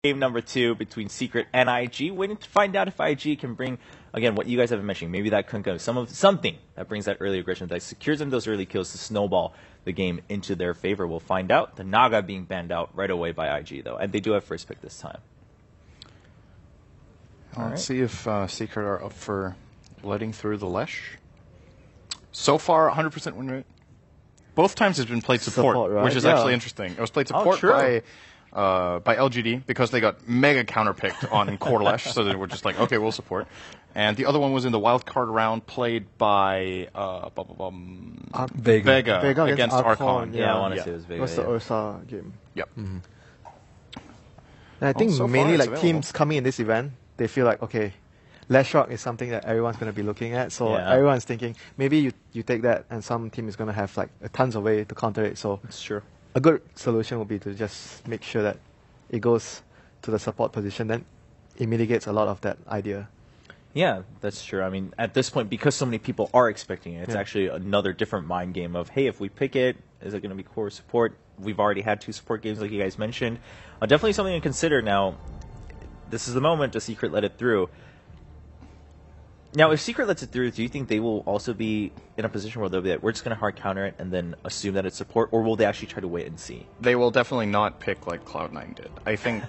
Game number 2 between Secret and IG. Waiting to find out if IG can bring, again, what you guys have been mentioning. Maybe that could go something that brings that early aggression, that secures them those early kills to snowball the game into their favor. We'll find out. The Naga being banned out right away by IG, though. And they do have first pick this time. Let's see if Secret are up for letting through the Lesh. So far, 100% win rate. Both times has been played support, right? which is actually interesting. It was played support by LGD because they got mega counterpicked on Core Lesh, so they were just like, okay, we'll support. And the other one was in the wildcard round played by Vega against Archon. Yeah, I want to say it was Vega. It was the Ursa game. Yep. Mm-hmm. And I think so mainly like available. teams coming in this event, they feel like, okay, Lash Rock is something that everyone's going to be looking at. So everyone's thinking, maybe you take that and some team is going to have like tons of way to counter it. So It's true. a good solution would be to just make sure that it goes to the support position. Then it mitigates a lot of that idea. Yeah, that's true. I mean, at this point, because so many people are expecting it, it's actually another different mind game of, hey, if we pick it, is it going to be core support? We've already had 2 support games like you guys mentioned. Definitely something to consider now. This is the moment to Secret let it through. Now, if Secret lets it through, do you think they will also be in a position where they'll be like, we're just going to hard counter it and then assume that it's support, or will they actually try to wait and see? They will definitely not pick like Cloud9 did. I think,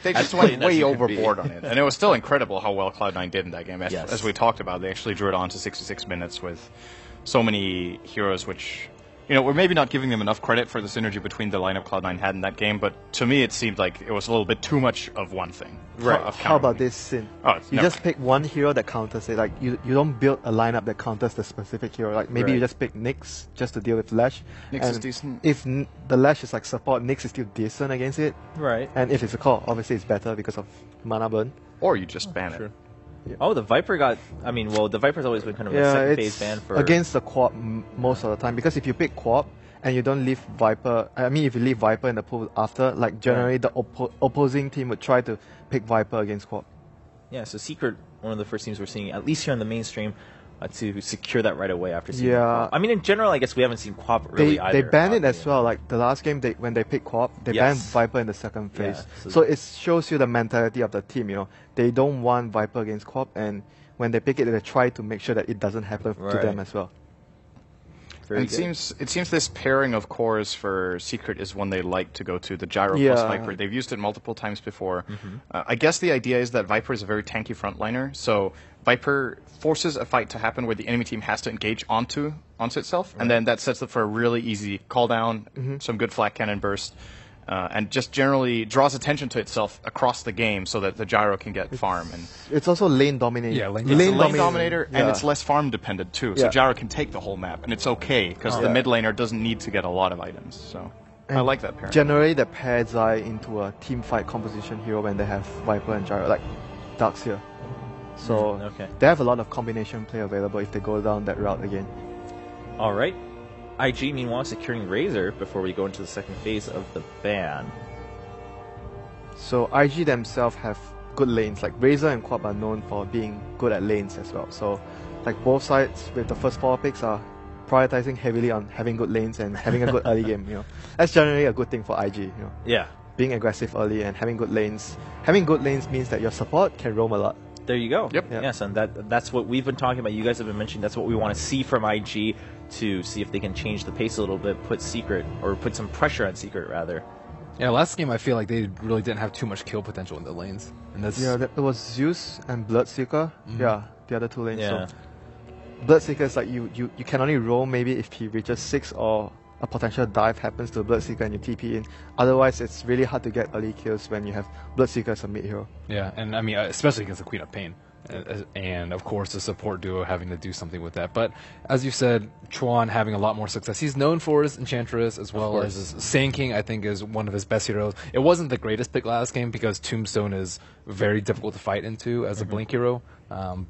they just went way overboard on it. And it was still incredible how well Cloud9 did in that game. As we talked about, they actually drew it on to 66 minutes with so many heroes, which, you know, we're maybe not giving them enough credit for the synergy between the lineup Cloud9 had in that game, but to me it seemed like it was a little bit too much of one thing. Right. How about this, Sin? You just pick one hero that counters it. Like you don't build a lineup that counters the specific hero. Like maybe you just pick Nyx just to deal with Lash. Nyx is decent. If the Lash is like support, Nyx is still decent against it. Right. And if it's a core, obviously it's better because of mana burn. Or you just ban it. Yeah. Oh, the Viper got... I mean, well, the Viper's always been kind of a second phase ban for... against the Quap most of the time. Because if you pick Quap and you don't leave Viper... I mean, if you leave Viper in the pool after, like generally the opposing team would try to pick Viper against Quap. Yeah, so Secret, one of the first teams we're seeing, at least here on the mainstream, to secure that right away after seeing Quap. I mean, in general, I guess we haven't seen Quap really either. They banned it as well. Like the last game, when they picked Quap, they banned Viper in the second phase. So it shows you the mentality of the team. You know, they don't want Viper against Quap, and when they pick it, they try to make sure that it doesn't happen to them as well. It seems this pairing of cores for Secret is one they like to go to, the Gyro plus Viper. They've used it multiple times before. I guess the idea is that Viper is a very tanky frontliner, so Viper forces a fight to happen where the enemy team has to engage onto itself, and then that sets up for a really easy call down, some good flat cannon burst, and just generally draws attention to itself across the game so that the Gyro can get farm. And it's also lane dominator. Yeah, lane dominator, and it's less farm dependent too. So Gyro can take the whole map, and it's okay because the mid laner doesn't need to get a lot of items. So I like that pairing. Generally, they pair Zai into a team fight composition hero when they have Viper and Gyro, like Darkseer. So they have a lot of combination play available if they go down that route again. All right. IG, meanwhile, securing Razor before we go into the second phase of the ban. So IG themselves have good lanes. Like Razor and Quap are known for being good at lanes as well. So like both sides with the first 4 picks are prioritizing heavily on having good lanes and having a good early game. You know, that's generally a good thing for IG. You know, being aggressive early and having good lanes. Having good lanes means that your support can roam a lot. There you go. Yep. Yes, and that's what we've been talking about. You guys have been mentioning that's what we want to see from IG to see if they can change the pace a little bit, put some pressure on Secret rather. Yeah, last game I feel like they really didn't have too much kill potential in the lanes. And that's it was Zeus and Bloodseeker. Yeah, the other 2 lanes. So Bloodseeker is like you can only roll maybe if he reaches 6 or a potential dive happens to Bloodseeker and you TP in. Otherwise, it's really hard to get early kills when you have Bloodseeker as a mid hero. Yeah, and I mean, especially against the Queen of Pain. And of course, the support duo having to do something with that. But as you said, Chuan having a lot more success. He's known for his Enchantress as well as his Sand King, I think, is one of his best heroes. It wasn't the greatest pick last game because Tombstone is very difficult to fight into as a Blink hero.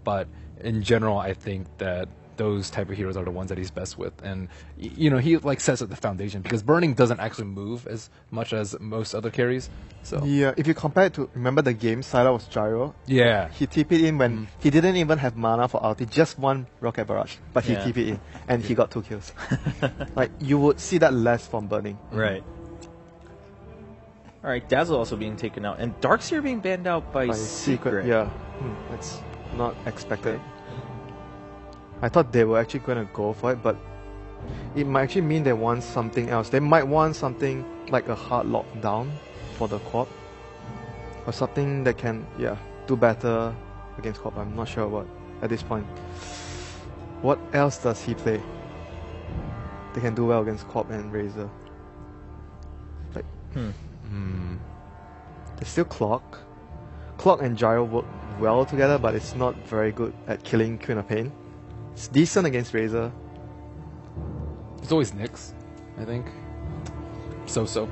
But in general, I think that those type of heroes are the ones that he's best with, and you know, he like sets up the foundation because burning doesn't actually move as much as most other carries. So if you compare it to, remember the game Sylar was Gyro. He TP'd in when he didn't even have mana for ulti, just one Rocket Barrage, but he TP'd in and he got 2 kills. Like you would see that less from burning. Right. All right, Dazzle also being taken out, and Darkseer being banned out by Secret. Yeah, that's not expected. I thought they were actually going to go for it, but it might actually mean they want something else. They might want something like a hard lockdown for the Corp, or something that can, do better against Corp. I'm not sure what at this point. What else does he play? They can do well against Corp and Razor. Like, there's still Clock. Clock and Gyro work well together, but it's not very good at killing Queen of Pain. It's decent against Razor. It's always Nyx, I think. So.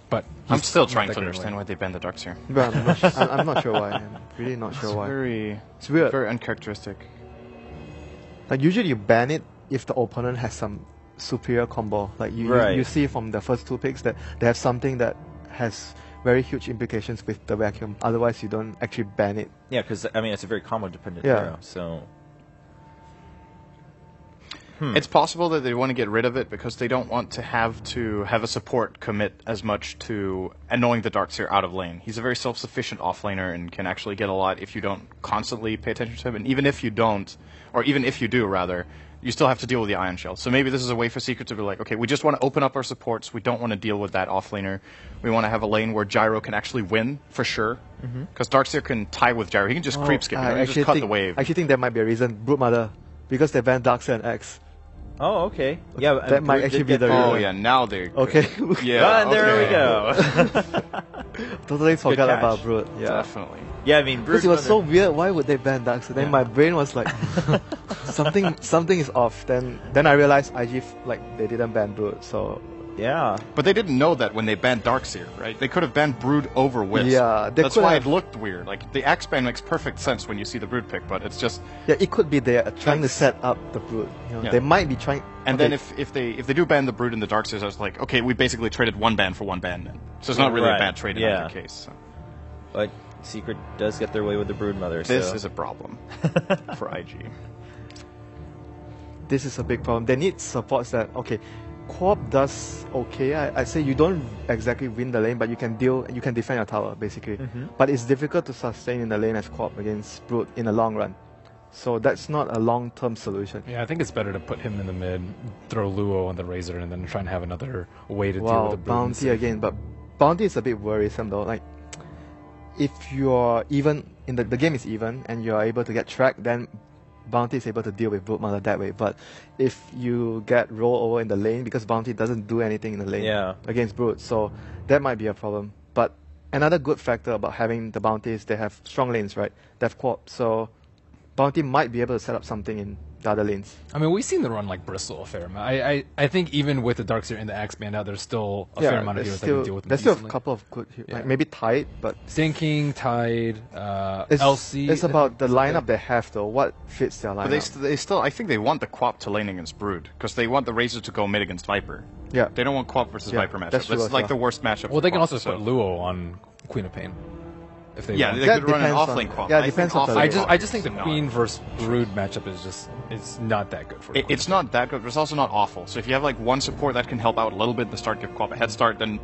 But I'm still trying to understand why they banned the Darkseer. But I'm not sure why. I'm really not sure why. It's weird. very uncharacteristic. Like usually you ban it if the opponent has some superior combo. Like you see from the first two picks that they have something that has very huge implications with the vacuum. Otherwise, you don't actually ban it. Yeah, because I mean it's a very combo dependent hero. So it's possible that they want to get rid of it because they don't want to have a support commit as much to annoying the Darkseer out of lane. He's a very self-sufficient offlaner and can actually get a lot if you don't constantly pay attention to him. And even if you don't, or even if you do, rather, you still have to deal with the Ion Shell. So maybe this is a way for Secret to be like, okay, we just want to open up our supports. We don't want to deal with that offlaner. We want to have a lane where Gyro can actually win, for sure. Because Darkseer can tie with Gyro. He can just creep skip. He can just cut the wave. I actually think that might be a reason. Broodmother. Because they banned Darkseer and X. Oh, okay. Yeah, that might actually be the reason. Oh, yeah, now they're okay. Yeah, there we go. Totally forgot about Brood. Yeah. Definitely. Yeah, I mean, because it was so weird. Why would they ban Darkseer? Then my brain was like, something is off. Then I realized IG they didn't ban Brood. So yeah, but they didn't know that when they banned Darkseer, right? They could have banned Brood over Wisp. Yeah, that's why it looked weird. Like the Axe ban makes perfect sense when you see the Brood pick, but it's just it could be they're trying to set up the Brood. You know, they might be trying. And then if they do ban the Brood and the Darkseers, I was like, okay, we basically traded one ban for one ban then. So it's not really a bad trade in either case. So. But Secret does get their way with the Broodmother. This is a problem for IG. This is a big problem. They need supports that Corp does okay. I'd say you don't exactly win the lane, but you can defend your tower basically. But it's difficult to sustain in the lane as Corp against Brood in the long run. So that's not a long-term solution. Yeah, I think it's better to put him in the mid, throw Luo on the Razor, and then try and have another way to deal with the Brood. Bounty again, but Bounty is a bit worrisome though. Like, if you're even in the game is even and you're able to get tracked, then Bounty is able to deal with Broodmother that way. But if you get roll over in the lane, because Bounty doesn't do anything in the lane against Brood, so that might be a problem. But another good factor about having the Bounty is they have strong lanes, right? They have Corp, so Bounty might be able to set up something in the other lanes. I mean, we've seen the run like Bristol a fair amount. I think even with the Darkseer and the Axe banned out, there's still a fair amount of heroes that can deal with them. There's still a couple of good heroes, like maybe Tide, but Sand King, Tide, LC. It's about the lineup they have though. What fits their lineup? But they still, I think they want the Quap to lane against Brood because they want the Razor to go mid against Viper. Yeah, they don't want Quap versus Viper matchup. That's like the worst matchup. Well, they can also put Luo on Queen of Pain. If they they could run an offlane Quap. Yeah, it depends on I just think the Queen versus Brood matchup is not that good for It's not that good, but it's also not awful. So if you have like one support that can help out a little bit in the start, give Quap a head start, then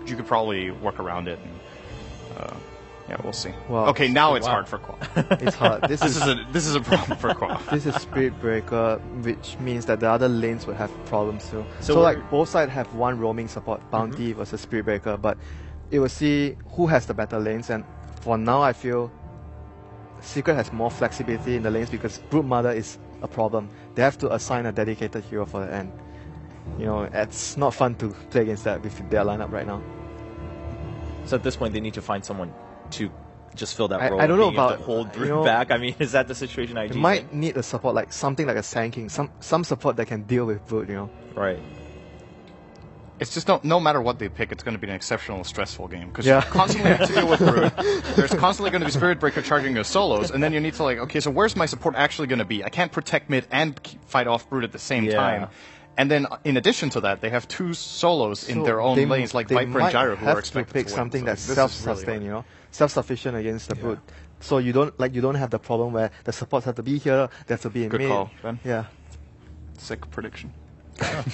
you could probably work around it. And, we'll see. Well, okay, now it's hard for Quap. It's hard. This is a problem for Quap. This is Spirit Breaker, which means that the other lanes would have problems too. So like both sides have one roaming support, Bounty versus Spirit Breaker, but it will see who has the better lanes. And for now, I feel Secret has more flexibility in the lanes because Broodmother is a problem. They have to assign a dedicated hero for the end. You know, it's not fun to play against that with their lineup right now. So at this point, they need to find someone to just fill that role. I don't know about hold Brood back. I mean, is that the situation IG? They might need a support like something like a Sand King, some support that can deal with Brood. You know, right. It's just no matter what they pick, it's going to be an exceptional, stressful game because you constantly have to deal with Brood. There's constantly going to be Spirit Breaker charging your solos, and then you need to okay, so where's my support actually going to be? I can't protect mid and fight off Brood at the same time. And then, in addition to that, they have two solos in their own lanes, like Viper and Gyro, who are expected to pick something that's self-sustained, you know, self-sufficient against the Brood. So you don't have the problem where the supports have to be here, they have to be in mid. Good call, Ben. Yeah. Sick prediction.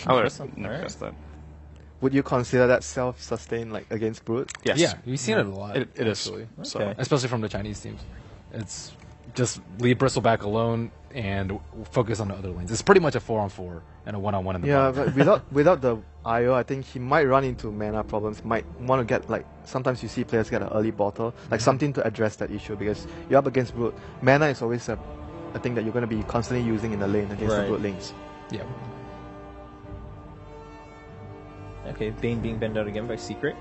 I would have never guessed that. would you consider that self-sustained like against Brute? Yes. Yeah, we've seen it a lot. It is. actually. So Especially from the Chinese teams. It's just leave Bristleback alone and focus on the other lanes. It's pretty much a 4-on-4 and a 1-on-1 in the Yeah, bottom. but without the IO, I think he might run into mana problems. Might want to get like sometimes you see players get an early bottle, like something to address that issue because you're up against Brute. Mana is always a thing that you're going to be constantly using in the lane against the Brute lanes. Yeah. Okay, Bane being bent out again by Secret.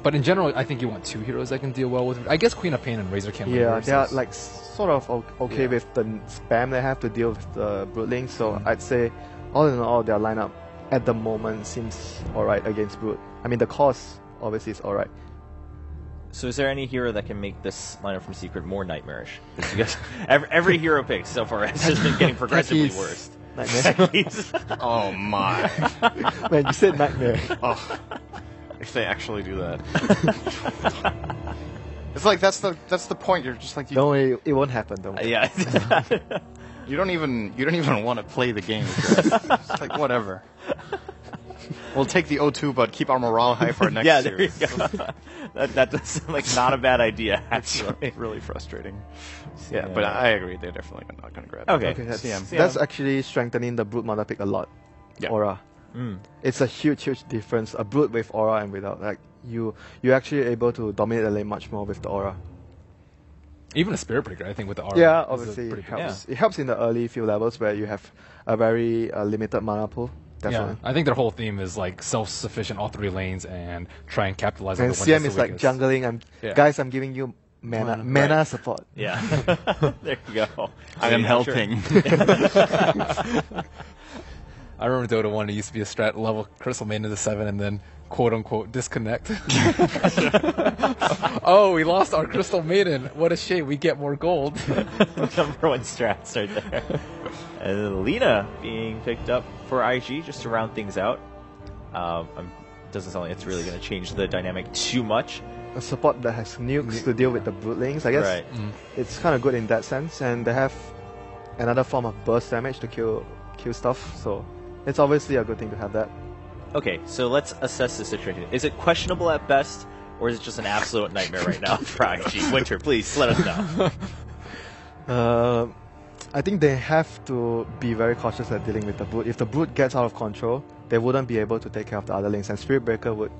But in general, I think you want two heroes that can deal well with it. I guess Queen of Pain and Razor can. Yeah, they are like sort of okay with the spam they have to deal with the Brute link. So I'd say, all in all, their lineup at the moment seems alright against Brute. I mean, the cost obviously is alright. So is there any hero that can make this lineup from Secret more nightmarish? Because every hero picked so far has just been getting progressively worse. Nightmare. oh my. Man, you said nightmare. Oh, if they actually do that. It's like that's the point. You're just like don't worry, it won't happen. Don't worry. Yeah. you don't even want to play the game. It's like whatever. We'll take the O2, but keep our morale high for our next yeah, series. there you go. that does sound like not a bad idea. Actually, It's really frustrating. Yeah, but I agree. They're definitely not going to grab Okay. it. That's actually strengthening the Brute mana pick a lot. Yeah. Aura. It's a huge difference. A Brute with Aura and without. Like you're actually able to dominate the lane much more with the Aura. Even a Spirit Breaker, I think, with the aura. Yeah, is obviously it pretty good. helps. It helps in the early few levels where you have a very limited mana pool. Definitely. Yeah, I think their whole theme is like self-sufficient all three lanes and try and capitalize on And the one CM that's is the like weakest. jungling. Yeah. Guys, I'm giving you mana support. Yeah. There you go. I am helping. I remember Dota 1, it used to be a strat level Crystal Maiden into 7 and then quote-unquote disconnect. Oh, we lost our Crystal Maiden. What a shame. We get more gold. Number one strats right there. And then Lina being picked up for IG just to round things out. Doesn't sound like it's really going to change the dynamic too much. A support that has nukes to deal with the Brute links, I guess. Right. It's kind of good in that sense, and they have another form of burst damage to kill stuff. So it's obviously a good thing to have that. Okay, so let's assess the situation. Is it questionable at best, or is it just an absolute nightmare right now for IG? Winter, please let us know. I think they have to be very cautious at dealing with the Brute. If the Brute gets out of control, they wouldn't be able to take care of the other lanes, and Spirit Breaker would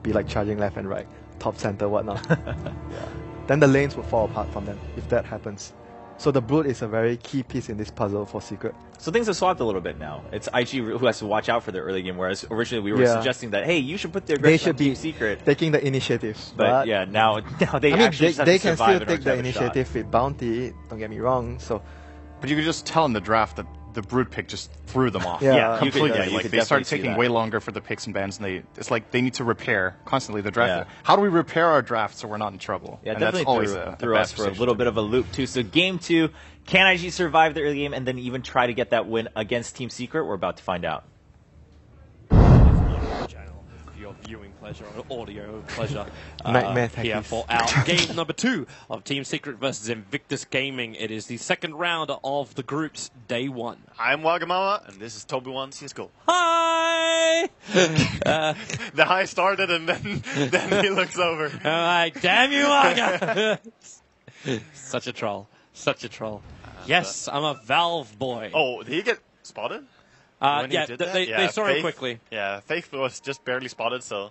be like charging left and right, top, center, whatnot. Then the lanes would fall apart from them if that happens. So the Brute is a very key piece in this puzzle for Secret. So things have swapped a little bit now. It's IG who has to watch out for their early game, whereas originally we were suggesting that, hey, you should put the They aggression should on be Team Secret. taking the initiative. But yeah, now they I mean, actually just have they to can survive still in order take to the have a shot. initiative with Bounty, don't get me wrong. So But you could just tell in the draft that the Brute pick just threw them off. Yeah, you could- completely. yeah, you like could they started definitely see taking that. way longer for the picks and bans, and it's like they need to repair constantly the draft. Yeah. How do we repair our draft so we're not in trouble? Yeah, and definitely that's always threw a us bad for a position little to bit be. of a loop too. So game 2, can IG survive the early game and then even try to get that win against Team Secret? We're about to find out. Channel for your viewing pleasure or audio pleasure Nightmare here techies. for our game number 2 of Team Secret versus Invictus Gaming. It is the second round of the group's day 1. I'm Wagamama, and this is Toby1 CSGO. Hi! The high started, and then he looks over. Alright, damn you, Waga! Such a troll. Such a troll. Yes, I'm a Valve boy. Oh, did he get spotted? When he yeah, did they that? saw him Faith- quickly. Yeah, Faith was just barely spotted, so